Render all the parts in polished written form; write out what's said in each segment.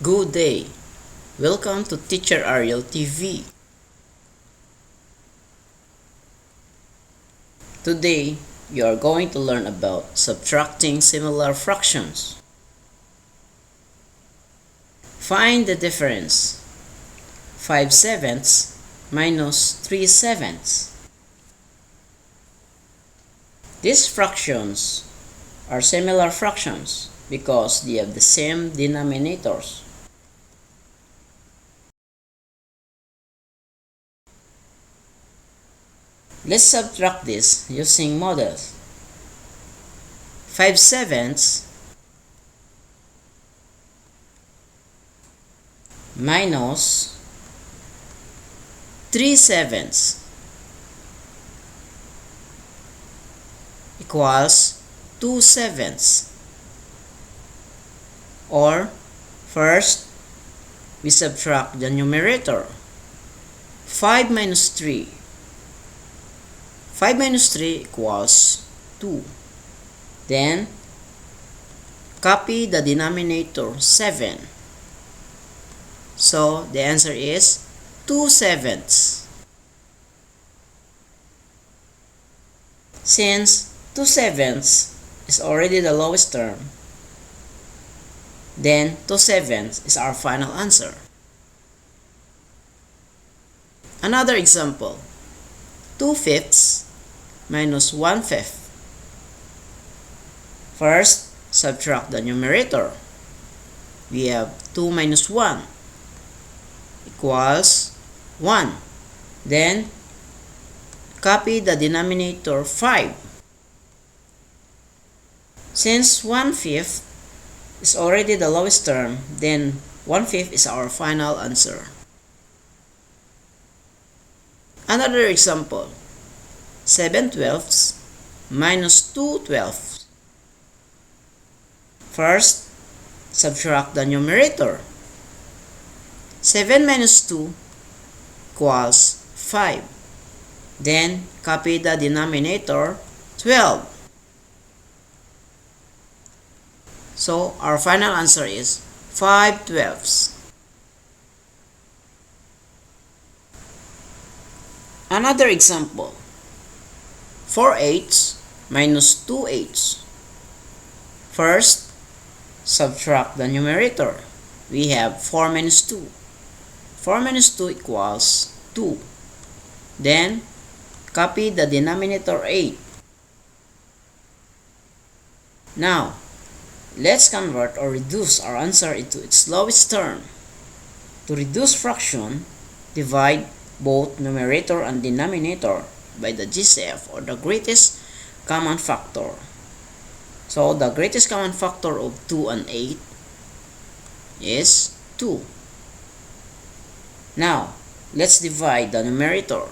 Good day. Welcome to Teacher Ariel TV. Today, you are going to learn about subtracting similar fractions. Find the difference. 5/7 minus 3/7. These fractions are similar fractions because they have the same denominators. Let's subtract this using models. 5/7 minus 3/7 equals 2/7. Or, first, we subtract the numerator. 5 minus 3. 5 minus 3 equals 2. Then, copy the denominator 7. So, the answer is 2/7. Since 2/7 is already the lowest term, then 2/7 is our final answer. Another example, 2/5 minus 1/5. First, subtract the numerator. We have 2 minus 1 equals 1. Then, copy the denominator 5. Since 1/5 is already the lowest term, then 1/5 is our final answer. Another example, 7/12 minus 2/12. First, subtract the numerator. 7 minus 2 equals 5. Then, copy the denominator 12. So, our final answer is 5/12. Another example, 4/8 minus 2/8. First, subtract the numerator. We have 4 minus 2. 4 minus 2 equals 2. Then, copy the denominator 8. Now, let's convert or reduce our answer into its lowest term. To reduce fraction, divide both numerator and denominator by the GCF, or the greatest common factor. So, the greatest common factor of 2 and 8 is 2. Now, let's divide the numerator.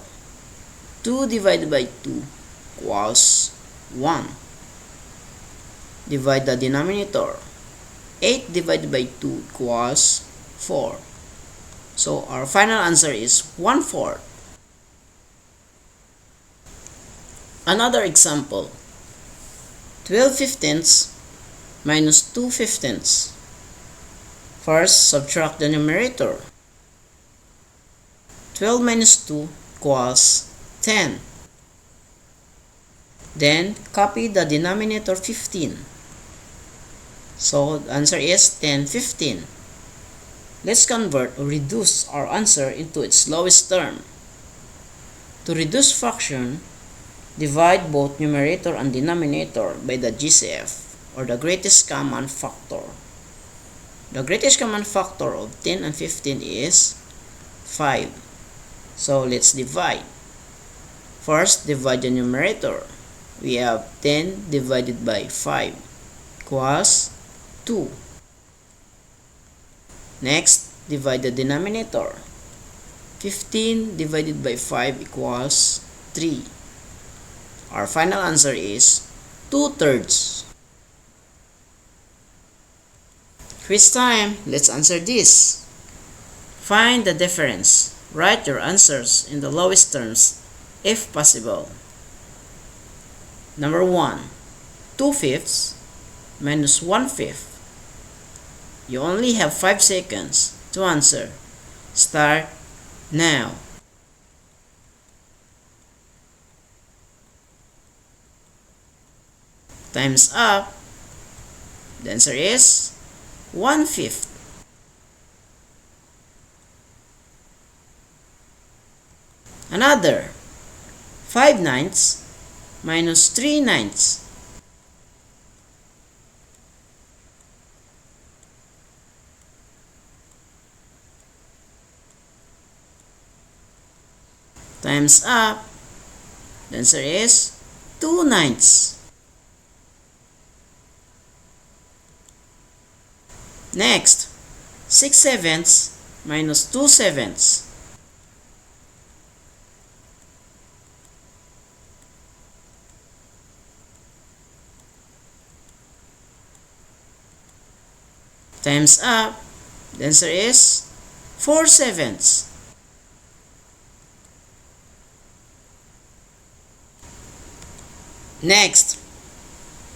2 divided by 2 equals 1. Divide the denominator. 8 divided by 2 equals 4. So, our final answer is 1/4. Another example, 12/15 minus 2/15. First, subtract the numerator. 12 minus 2 equals 10. Then, copy the denominator 15. So, the answer is 10/15. Let's convert or reduce our answer into its lowest term. To reduce fraction, divide both numerator and denominator by the GCF, or the greatest common factor. The greatest common factor of 10 and 15 is 5. So, let's divide. First, divide the numerator. We have 10 divided by 5 equals 2. Next, divide the denominator. 15 divided by 5 equals 3. Our final answer is 2/3. Quiz time! Let's answer this. Find the difference. Write your answers in the lowest terms if possible. Number 1, 2/5 minus 1/5 You only have 5 seconds to answer. Start now. Time's up. The answer is 1/5. Another 5/9 minus 3/9. Time's up. The answer is 2/9. Next, 6/7 minus 2/7. Time's up. The answer is 4/7. Next,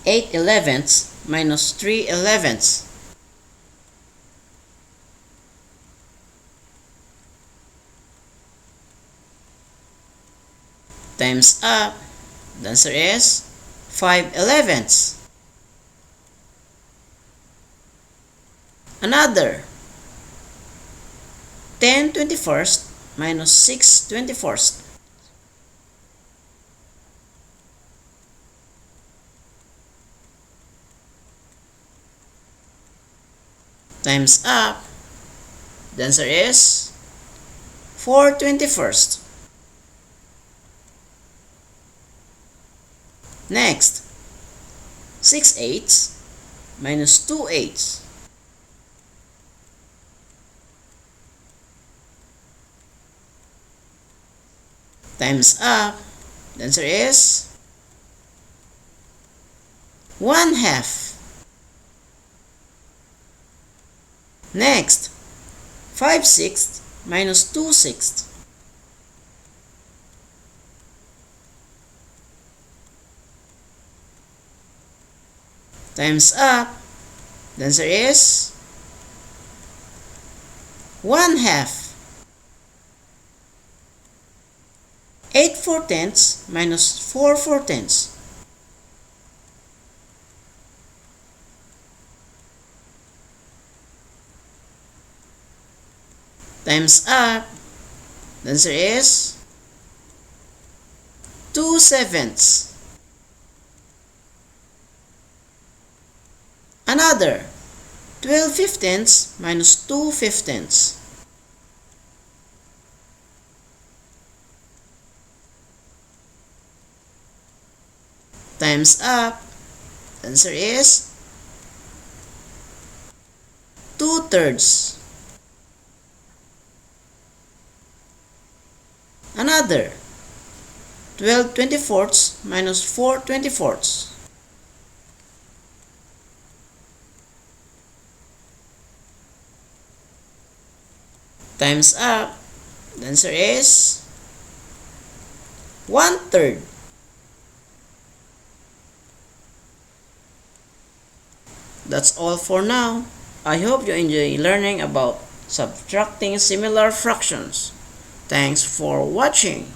8/11 minus 3/11. Time's up. The answer is 5/11. Another 10/21 minus 6/21. Time's up. The answer is 4/21. Next, 6/8 minus 2/8. Time's up. The answer is 1/2. Next, 5/6 minus 2/6. Time's up. The answer is 1/2. 8/4 minus 4/4. Time's up. The answer is 2/7. Another 12/15 minus 2/15. Time's up. The answer is 2/3. Another 12/24 minus 4/24. Time's up. The answer is 1/3. That's all for now. I hope you enjoy learning about subtracting similar fractions. Thanks for watching.